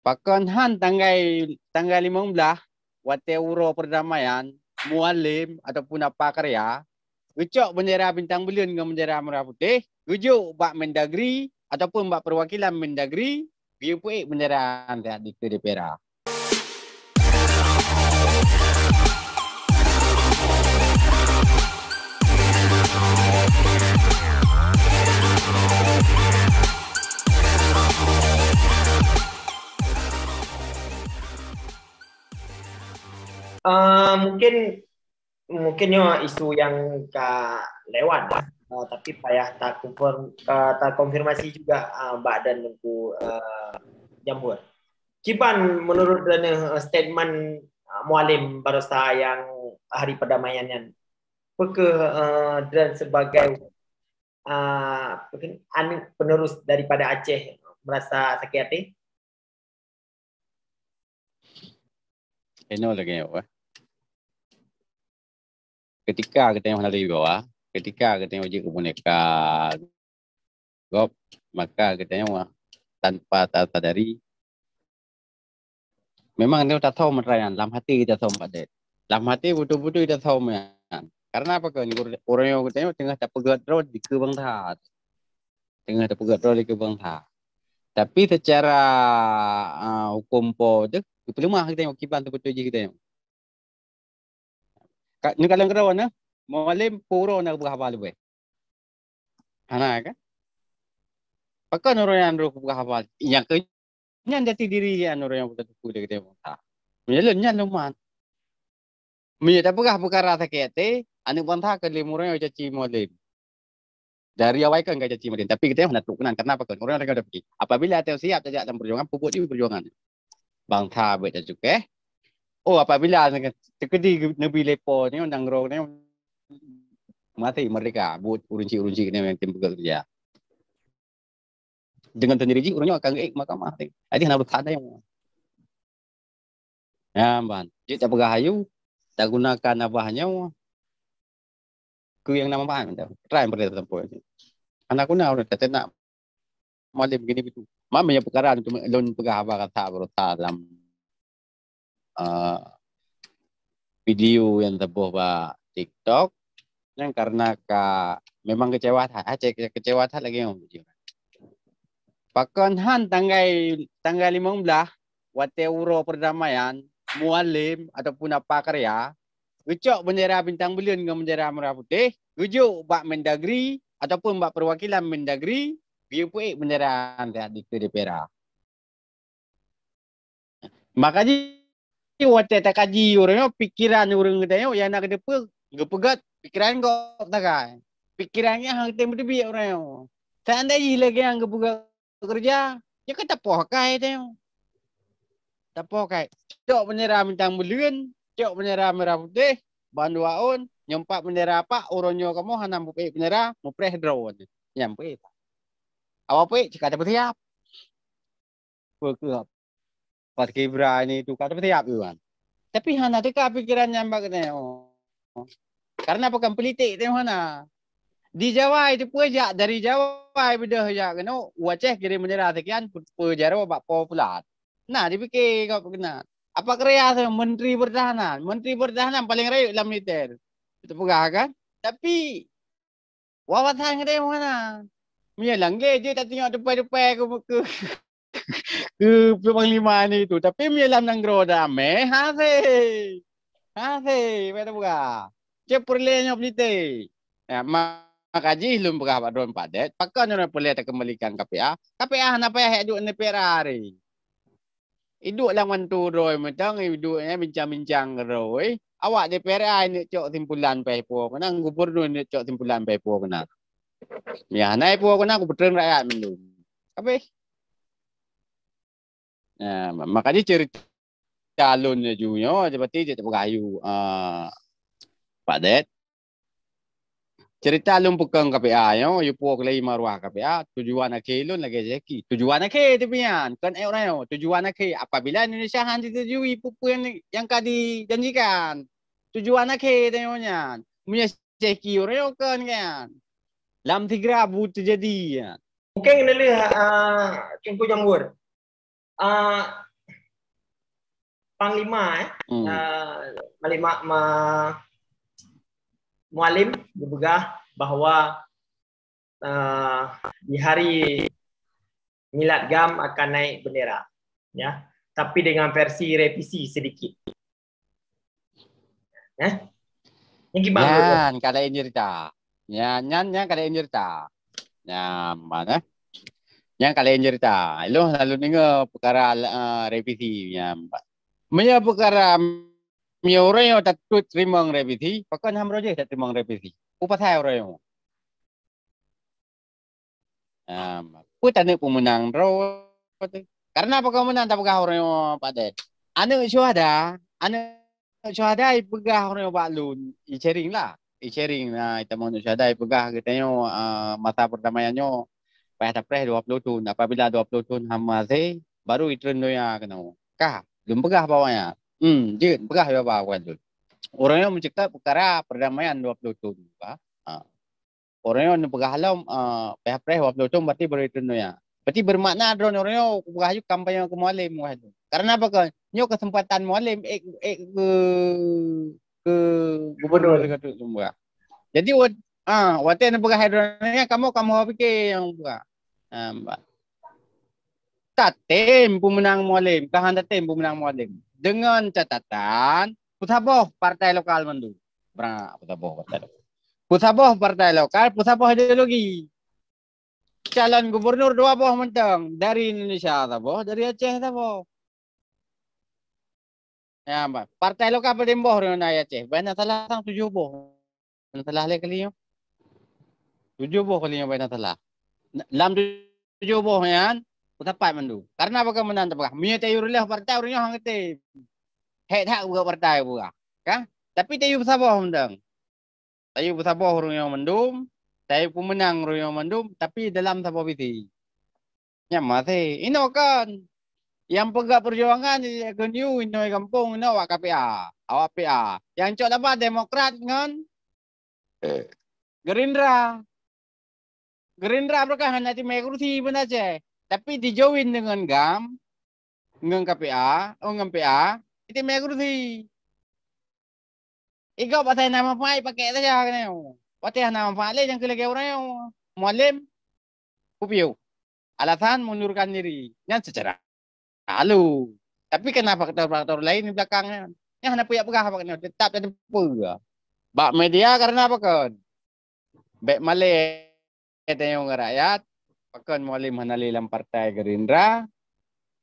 Pakon han tanggal 15 wate uro perdamaian mualim ataupun apa karya gecok bendera bintang belian dengan bendera merah putih gujuk bak Mendagri ataupun bak perwakilan Mendagri biu puik bendera di DPR. Mungkinnya isu yang lewat, tapi payah tak konfirmasi juga badan nunggu jambur. Kiban menurut statement Mualim Barosa yang hari perdamaiannya, dan sebagai penerus daripada Aceh merasa sakit hati. Ini lagi ya. Ketika kita yang dari bawah, ketika kita yang uji ke boneka gop, maka kita yang tanpa sadari memang dia tak tahu merayan, dalam hati kita tahu pada. Dalam hati betul-betul kita tahu merayan. Karena apa kan orang yang kita tengah tak pegat roh di Kebang Tha. Tengah tak pegat roh di Kebang Tha. Tapi secara hukum po tu, pelumah kita yang kiban tu betul je kita yang. Ni kalau kerawan na, Mualim puro na berhafal lebih. Hana kan? Pakai orang yang roh berhafal. Yang kenyan jati diri yang orang yang betul betul kita tak. Menyelennya lumayan. Menyelennya tak perkara sakit te, anu bantah ke lemurang yang caci Mualim. Dari awal kan gak caci Mualim, tapi kita yang nak tukunan kenapa kan orang yang ada pergi. Apabila ada siap saja dalam perjuangan, pupuk di perjuangan. Bangsa baca juga. Oh, apabila terkedi Nabi Lepo ni undang roh ni mati mereka buat urunci ni yang tim bekerja. Dengan sendiri orangnya akan mahkamah. Jadi harus ada yang ya, ban. Jadi tak bergahayu, tak gunakan abahnya ke yang nama bahan. Try berdaya tempoh ini. Anak guna orang kata nak Mualim begini begitu. Mamanya perkara untuk lon pegah abah kata berota dalam video yang terbuat ba TikTok yang karena memang kecewa lagi yang Pakon han tanggal 15 wate uro perdamaian Mualim ataupun apa karya gecok bendera bintang belian dengan bendera merah putih gujuk bak Mendagri ataupun bak perwakilan Mendagri biu puik bendera di DPR. Makanya wate tak kaji orang pikiran orang kita yang nak depa gepegat pikiran kau tak kan. Pikirannya hang tem debi orang. Seandainya lagi yang gepegat kerja, ya kata pokai tu. Tak pokai. Cok bendera bintang belian, cok bendera merah putih, banduaun, nyempak bendera apa, orangnya kamu hanam pupe bendera, mupreh drone. Nyampe. Awak pupe cakap dapat siap. Pekap. Pas Kibra ini tu kata siap tu kan. Tapi hana teka pikiran nyambak ni. Karena bukan politik tu hana. Di Jawa itu pejak dari Jawa beda ya kena Aceh kirim bendera sekian pejara bak popular. Nah dipikir kau kena. Apa kerja Menteri Pertahanan? Menteri Pertahanan paling rayu dalam militer. Itu pegah kan? Tapi wawasan kita mana? Menyelang je tak tengok depan-depan ke Panglima ni tu. Tapi menyelam nang geroda meh hase. Betul buka. Cep perlenya pelite. Ya, makaji belum pegah drone padet. Pakai orang boleh tak kembalikan KPA. KPA nak payah duduk ni perari. Iduk lang mantu roy macam iduknya bincang-bincang roy. Awak DPR ni cok simpulan pepo kena gubernur ni cok simpulan pepo kena. Ya naik po kena gubernur rakyat minum. Apa? Nah, makanya cerita calon juga seperti dia bergayu Pak Det. Cerita lum pekang KPA yo yupo kelai maruah KPA tujuan akhir lun lagi jeki. Tujuan akhir tu pian kan orang yo tujuan akhir apabila Indonesia han disetujui pupu yang kadi janjikan. Tujuan akhir tengoknya. Punya jeki orang yo kan. Lam tiga bu terjadi ya. Mungkin ini Cengku Jambur. Panglima Mualim berbegah bahawa di hari Milad Gam akan naik bendera, ya, tapi dengan versi revisi sedikit. Yang gimana? Yan, kada cerita. Yan kada cerita. Yan mana? Yang kada cerita. Lo lalu dengar perkara revisi yang punya perkara mi orang yang tak terima revisi, pakai ham roje tak terima revisi. Upas saya orang yang. Tanya pemenang ro. Karena apa kau menang tak pegah orang yang pada. Anu syuhada pegah orang yang baklun. I-sharing lah. I-sharing nah kita mau syuhada pegah katanya masa perdamaiannya pada April 20 tahun. Apabila 20 tahun hamase baru itren doya kena. Kah, belum pegah bawahnya. Dia pegah ya bawah tu. Orang yang mencipta perkara perdamaian 20 tahun. Orang yang pegah halam pada April 20 tahun berarti baru itren doya. Berarti bermakna drone orang yang pegah kampanye ke Mualim tu. Karena apa kan? Nyo kesempatan Mualim ke gubernur dekat semua. Jadi waktu yang pegah drone kamu fikir yang buka. Tatem pemenang Mualim, tahan tatem pemenang Mualim. Dengan catatan Pusaboh partai lokal mandu. Pusaboh partai lokal. Pusaboh partai lokal, Pusaboh ideologi. Calon gubernur 2 buah mentang dari Indonesia tabo, dari Aceh tabo. Ya, Mbak. Partai lokal paling boh dengan Aceh. Banyak salah sang 7 buah. Banyak salah le kali yo. 7 buah kali yo banyak salah. Dalam 7 buah yan, utapat mandu. Karena apa kamu menang tabah? Mia tayu releh partai orangnya hang kete. Hek hak buka partai buka. Kan? Tapi tayu Pusaboh mentang. Tayu Pusaboh orangnya mendum. Saya pemenang Royal Mandum, tapi dalam tanpa visi. Ya masih, ini kan yang pegak perjuangan di New Inoi kampung, ini awak KPA, awak PA. Yang cok apa Demokrat kan? Gerindra berkah nanti kursi pun aja. Tapi dijauhin dengan GAM, dengan KPA, dengan PA, itu kursi. Ikaw pasal nama pakai saja kan? Patih nama Fale yang kelagi orang yang Mualim kupiu. Alasan mundurkan diri. Yang secara lalu. Tapi kenapa faktor-faktor lain di belakangnya? Yang hendak punya pegah apa kan? Tetap ada pegah. Bak media karena apa kan? Baik Malay yang rakyat. Pakan Mualim hanali dalam partai Gerindra.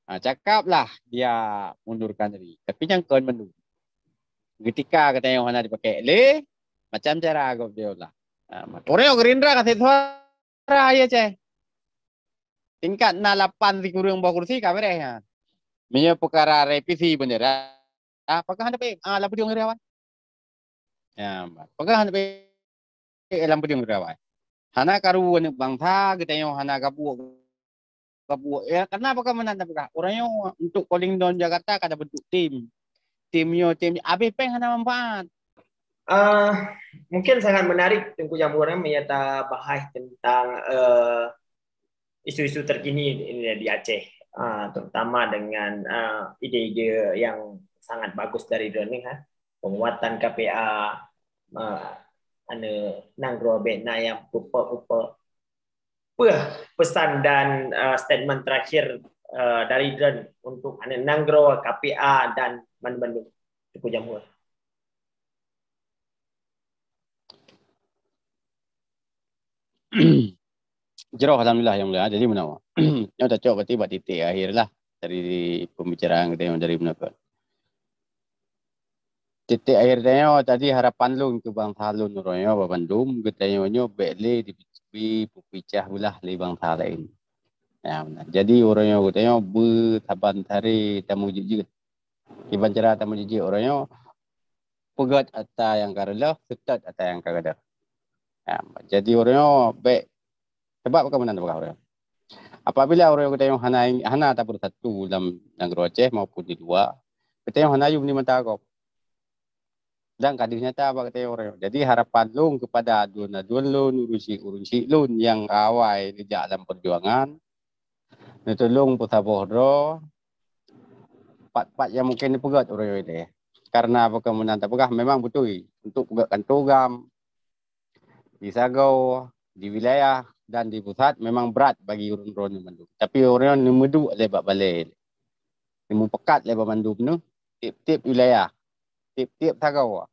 Cakaplah dia mundurkan diri. Tapi yang kan menurut. Ketika katanya yang hendak dipakai le. Macam cara agak dia lah. Orang yang Gerindra kasih suara aja ceh. Tingkat 8 di kurung bawa kursi kabarnya. Punya perkara revisi bendera. Apakah anda pergi lampu diung rawan? Ya, apakah anda pergi lampu diung rawan? Hana karu bangsa kita yang hana kabu. Ya, karena apakah menanda apakah? Orang yang untuk calling down Jakarta kada bentuk tim. Timnya AB peng hana manfaat. Mungkin sangat menarik Tengku Jamburan menyata bahas tentang isu-isu terkini di Aceh, terutama dengan ide-ide yang sangat bagus dari Droning, penguatan KPA, Nanggro Betna yang rupa-rupa pesan dan statement terakhir dari Drone untuk Nanggro, KPA dan Bandung Tengku Jamburan. Jerah alhamdulillah yang mulia. Jadi menawa. Yang tak cok berarti buat titik akhir lah dari pembicaraan kita yang dari menakut. Titik akhir tanya tadi harapan lu ke bangsa lu nuronya Bandung katanya bele di pupicah belah li bangsa lain. Ya benar. Jadi orangnya katanya bertaban hari tamu jijik. Iban cara tamu jijik orangnya pegat atau yang karela, ketat atau yang kagada. Ya, jadi orangnya baik. Sebab apa menanda orang? Apabila orang kita yang hana tak bersatu dalam negara Aceh maupun di luar, kita yang hana yum ni mentagop. Dan kadirnya tak apa kata orang. Jadi harapan lu kepada aduan-aduan lu, urusi lu yang awal di dalam perjuangan, tolong Pusaboh part-part yang mungkin dipegat orang itu. Karena perkebunan tak pegah memang betul untuk pegatkan program di Sagau, di wilayah dan di pusat memang berat bagi orang-orang yang mandum. Tapi orang yang meduk lebat balik. Yang pekat lebat mandum tu, tip-tip wilayah, tip-tip Sagau.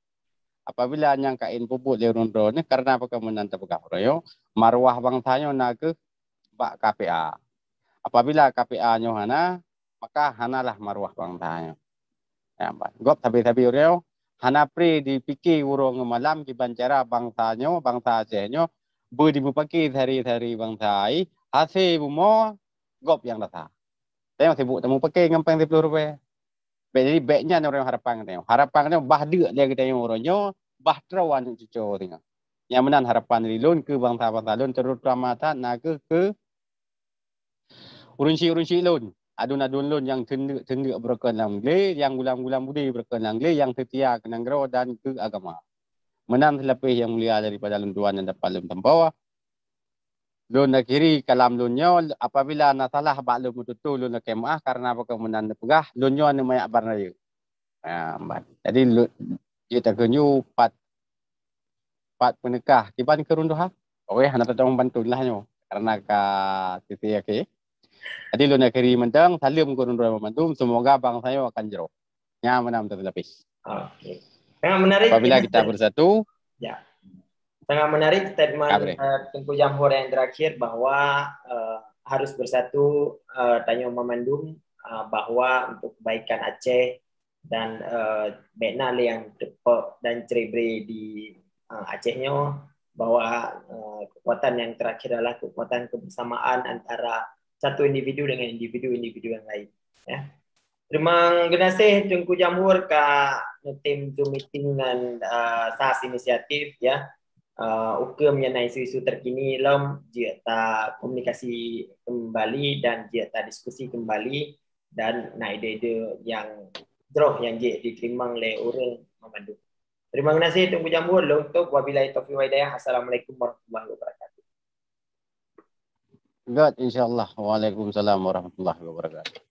Apabila yang kain pupuk le orang-orang ni karena perkebunan tak pegah orang marwah bangsanya nak ke bak KPA. Apabila KPA-nya hana, maka hanalah marwah bangsanya. Ya, gop tapi orang hana pre dipikir urang malam di bancara bangsanya, bangsa Acehnya berdipaki hari-hari bangsa ai, hasil bumo gop yang datang. Tengok sibuk temu pakai ngampang Rp10. Jadi baiknya orang harapan tengok. Harapannya bah dia dia kita yang orangnya bah terawan cucu tengok. Yang menan harapan lilun ke bangsa-bangsa lun terutama tak nak ke urunsi lun. Adun-adun lun yang tenduk berkenan le, yang gulam-gulam budi berkenan le, yang setia ke negara dan ke agama. Menan lebih yang mulia daripada lun tuan yang dapat lun tempau. Lun nak kiri kalam lunyo apabila nak salah bak lun betul lun nak kemah karena perkebunan pegah lunyo ni mayak barnaya. Jadi kita kenyu pat penekah tiban kerunduh. Oke, hana tak bantu lah nyo karena ka titi ke. Jadi lun nak kiri mentang salim kerunduh membantu semoga bangsa saya akan jero. Nya menam terlapis. Oke. Sangat menarik. Apabila kita bersatu. Ya. Sangat menarik statement Tengku Jamhur yang terakhir bahwa harus bersatu Tanjung Memandung bahwa untuk kebaikan Aceh dan Bekna yang tepat dan cerebri di Acehnya bahwa kekuatan yang terakhir adalah kekuatan kebersamaan antara satu individu dengan individu yang lain. Ya. Terima kasih Tengku Jamhur ka tim Zoom meeting dengan SAS inisiatif ya. Uka mengenai isu-isu terkini lom jika komunikasi kembali dan jika diskusi kembali dan nak ide-ide yang jauh yang diterima oleh orang Memandung. Terima kasih Tengku Jamhur untuk wabillahi taufiq wal hidayah. Assalamualaikum warahmatullahi wabarakatuh. God insyaallah. Waalaikumsalam warahmatullahi wabarakatuh.